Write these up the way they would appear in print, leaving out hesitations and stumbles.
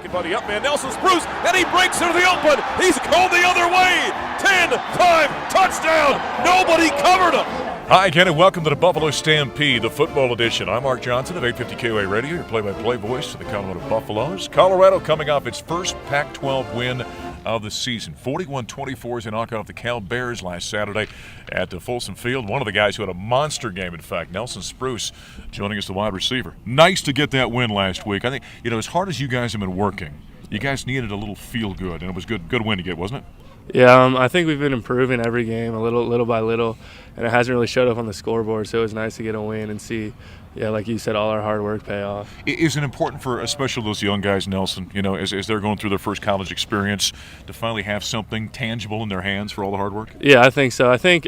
Taken by the up man, Nelson Spruce, and he breaks into the open. He's called the other way. 10-5 touchdown. Nobody covered him. Hi again, and welcome to the Buffalo Stampede, the football edition. I'm Mark Johnson of 850 KOA Radio, your play-by-play voice to the Colorado Buffaloes. Colorado coming off its first Pac-12 win of the season. 41-24 as they knock off the Cal Bears last Saturday at Folsom Field. One of the guys who had a monster game, in fact, Nelson Spruce, joining us, the wide receiver. Nice to get that win last week. I think, as hard as you guys have been working, you guys needed a little feel-good, and it was a good win to get, wasn't it? Yeah, I think we've been improving every game a little by little, and it hasn't really showed up on the scoreboard, so it was nice to get a win and see, like you said, all our hard work pay off. Is it important for, especially those young guys, Nelson, as they're going through their first college experience, to finally have something tangible in their hands for all the hard work? Yeah, I think so. I think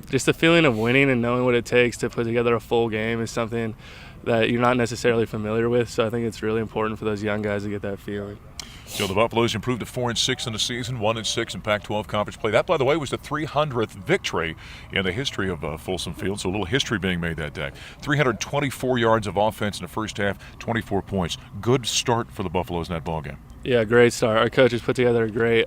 just the feeling of winning and knowing what it takes to put together a full game is something that you're not necessarily familiar with, so I think it's really important for those young guys to get that feeling. So the Buffaloes improved to 4-6 in the season, 1-6 in Pac-12 conference play. That, by the way, was the 300th victory in the history of Folsom Field, so a little history being made that day. 324 yards of offense in the first half, 24 points. Good start for the Buffaloes in that ballgame. Yeah, great start. Our coaches put together a great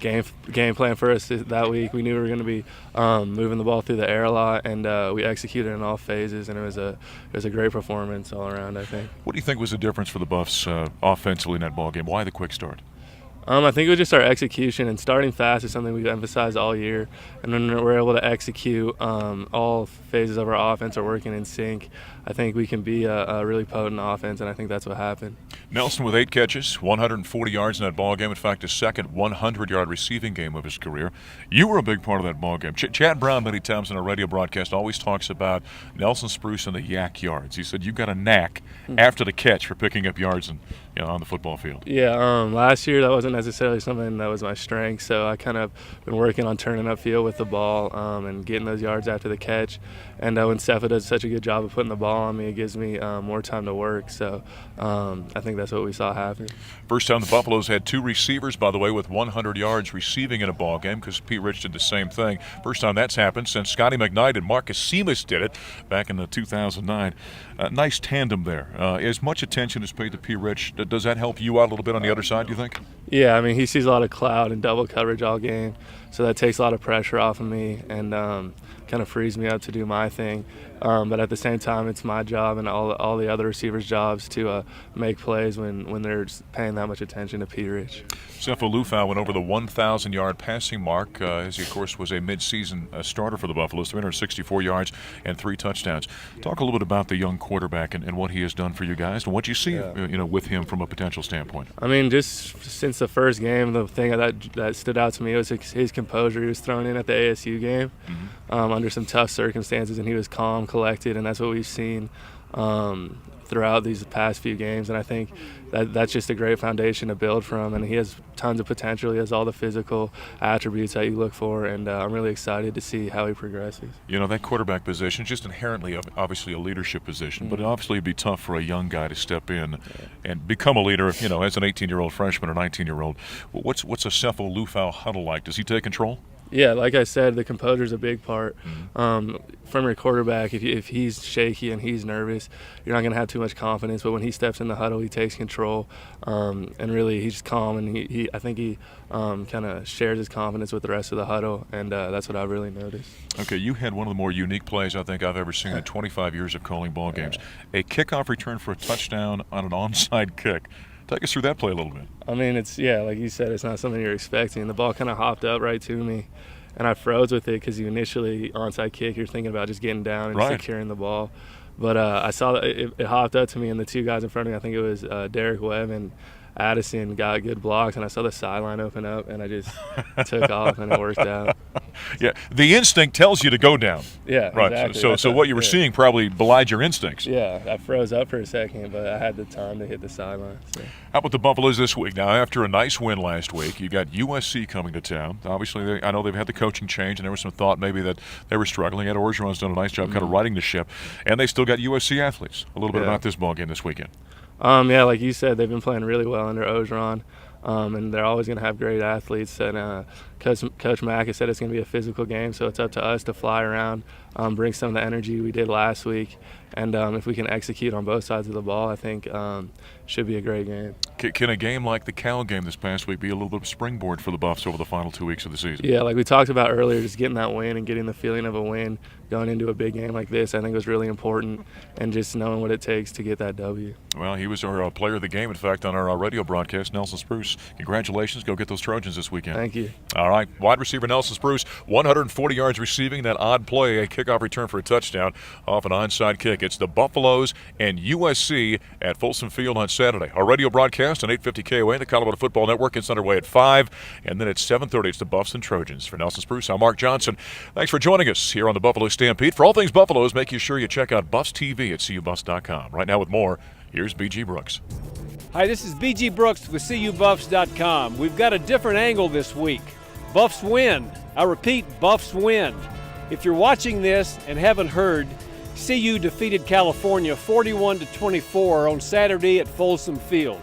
game plan for us that week. We knew we were going to be moving the ball through the air a lot, and we executed in all phases, and it was a great performance all around, I think. What do you think was the difference for the Buffs offensively in that ballgame? Why the quick start? I think it was just our execution, and starting fast is something we've emphasized all year. And when we're able to execute, all phases of our offense are working in sync. I think we can be a really potent offense, and I think that's what happened. Nelson with 8 catches, 140 yards in that ballgame. In fact, his second 100-yard receiving game of his career. You were a big part of that ballgame. Chad Brown, many times in our radio broadcast, always talks about Nelson Spruce and the yak yards. He said you've got a knack after the catch for picking up yards on the football field. Yeah, last year that wasn't necessarily something that was my strength, so I kind of been working on turning upfield with the ball and getting those yards after the catch. And when Stefa does such a good job of putting the ball on me, it gives me more time to work. So I think that's what we saw happen. First time the Buffaloes had 2 receivers, by the way, with 100 yards receiving in a ball game, because Pete Rich did the same thing. First time that's happened since Scotty McKnight and Marcus Seamus did it back in 2009. Nice tandem there. As much attention is paid to Pete Rich, does that help you out a little bit on the other side, do you think? Yeah, I mean, he sees a lot of cloud and double coverage all game, so that takes a lot of pressure off of me and kind of frees me up to do my thing. But at the same time, it's my job and all the other receivers' jobs to make plays when they're paying that much attention to Pete Rich. Sefo Lufau went over the 1,000-yard passing mark, as he, of course, was a mid-season starter for the Buffaloes, 364 yards and 3 touchdowns. Talk a little bit about the young quarterback and what he has done for you guys and what you see with him from a potential standpoint. I mean, just since the first game, the thing that stood out to me was his composure. He was thrown in at the ASU game under some tough circumstances, and he was calm, collected, and that's what we've seen throughout these past few games. And I think that's just a great foundation to build from, and he has tons of potential. He has all the physical attributes that you look for, and I'm really excited to see how he progresses. That quarterback position is just inherently obviously a leadership position, but obviously it'd be tough for a young guy to step in and become a leader, as an 18-year-old freshman or 19-year-old. What's a Sefo Lufau huddle like? Does he take control? Yeah, like I said, the composure is a big part. From your quarterback, if he's shaky and he's nervous, you're not going to have too much confidence. But when he steps in the huddle, he takes control, and really he's calm. And I think he kind of shares his confidence with the rest of the huddle, and that's what I've really noticed. Okay, you had one of the more unique plays I think I've ever seen in 25 years of calling ball games. A kickoff return for a touchdown on an onside kick. Take us through that play a little bit. I mean, like you said, it's not something you're expecting. The ball kind of hopped up right to me, and I froze with it because you initially, onside kick, you're thinking about just getting down and securing the ball. But I saw that it hopped up to me, and the 2 guys in front of me, I think it was Derek Webb and Addison, got good blocks, and I saw the sideline open up, and I just took off, and it worked out. Yeah, the instinct tells you to go down. Yeah, right. Exactly. So what you were seeing probably belied your instincts. Yeah, I froze up for a second, but I had the time to hit the sideline. So. How about the Buffaloes this week? Now, after a nice win last week, you got USC coming to town. Obviously, I know they've had the coaching change, and there was some thought maybe that they were struggling. Ed Orgeron's done a nice job kind of riding the ship, and they still got USC athletes. A little bit about this ball game this weekend. Yeah, like you said, they've been playing really well under Orgeron. And they're always going to have great athletes. And Coach Mack has said it's going to be a physical game, so it's up to us to fly around, bring some of the energy we did last week. And if we can execute on both sides of the ball, I think should be a great game. Can a game like the Cal game this past week be a little bit of a springboard for the Buffs over the final 2 weeks of the season? Yeah, like we talked about earlier, just getting that win and getting the feeling of a win going into a big game like this, I think was really important, and just knowing what it takes to get that W. Well, he was our player of the game, in fact, on our radio broadcast, Nelson Spruce. Congratulations. Go get those Trojans this weekend. Thank you. All right, wide receiver Nelson Spruce, 140 yards receiving, that odd play, a kickoff return for a touchdown off an onside kick. It's the Buffaloes and USC at Folsom Field on Saturday. Our radio broadcast on 850 KOA, the Colorado Football Network. It's underway at 5, and then at 7:30, it's the Buffs and Trojans. For Nelson Spruce, I'm Mark Johnson. Thanks for joining us here on the Buffalo Stampede. For all things Buffaloes, make sure you check out Buffs TV at CUBuffs.com. Right now with more, here's B.G. Brooks. Hi, this is B.G. Brooks with CUBuffs.com. We've got a different angle this week. Buffs win. I repeat, Buffs win. If you're watching this and haven't heard, CU defeated California 41-24 on Saturday at Folsom Field.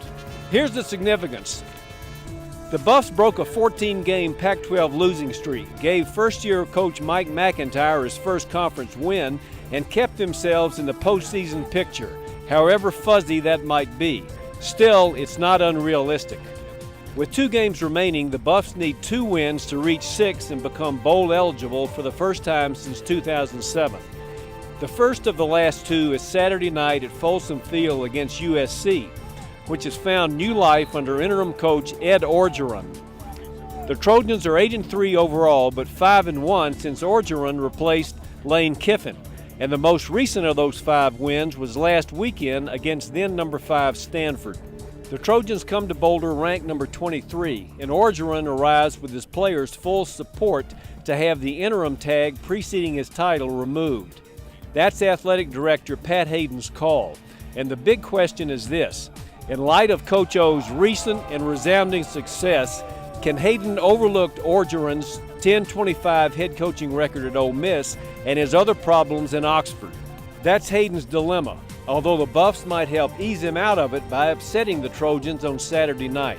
Here's the significance. The Buffs broke a 14-game Pac-12 losing streak, gave first-year coach Mike McIntyre his first conference win, and kept themselves in the postseason picture, however fuzzy that might be. Still, it's not unrealistic. With 2 games remaining, the Buffs need 2 wins to reach 6 and become bowl eligible for the first time since 2007. The first of the last 2 is Saturday night at Folsom Field against USC, which has found new life under interim coach Ed Orgeron. The Trojans are 8-3 overall, but 5-1 since Orgeron replaced Lane Kiffin, and the most recent of those 5 wins was last weekend against then number 5 Stanford. The Trojans come to Boulder ranked number 23, and Orgeron arrives with his players' full support to have the interim tag preceding his title removed. That's Athletic Director Pat Hayden's call, and the big question is this. In light of Coach O's recent and resounding success, can Hayden overlook Orgeron's 10-25 head coaching record at Ole Miss and his other problems in Oxford? That's Hayden's dilemma, although the Buffs might help ease him out of it by upsetting the Trojans on Saturday night.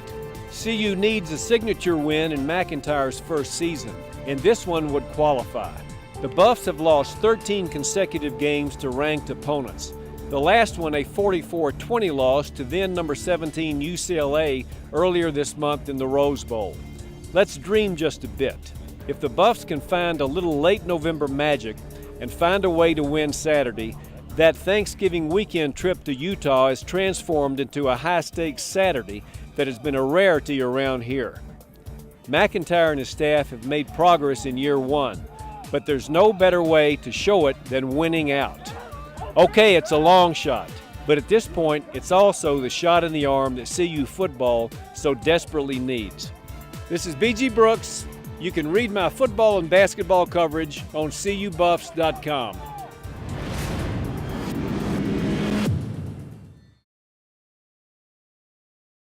CU needs a signature win in McIntyre's first season, and this one would qualify. The Buffs have lost 13 consecutive games to ranked opponents. The last one a 44-20 loss to then number 17 UCLA earlier this month in the Rose Bowl. Let's dream just a bit. If the Buffs can find a little late November magic and find a way to win Saturday, that Thanksgiving weekend trip to Utah is transformed into a high-stakes Saturday that has been a rarity around here. McIntyre and his staff have made progress in year 1, but there's no better way to show it than winning out. Okay, it's a long shot, but at this point, it's also the shot in the arm that CU football so desperately needs. This is B.G. Brooks. You can read my football and basketball coverage on CUBuffs.com.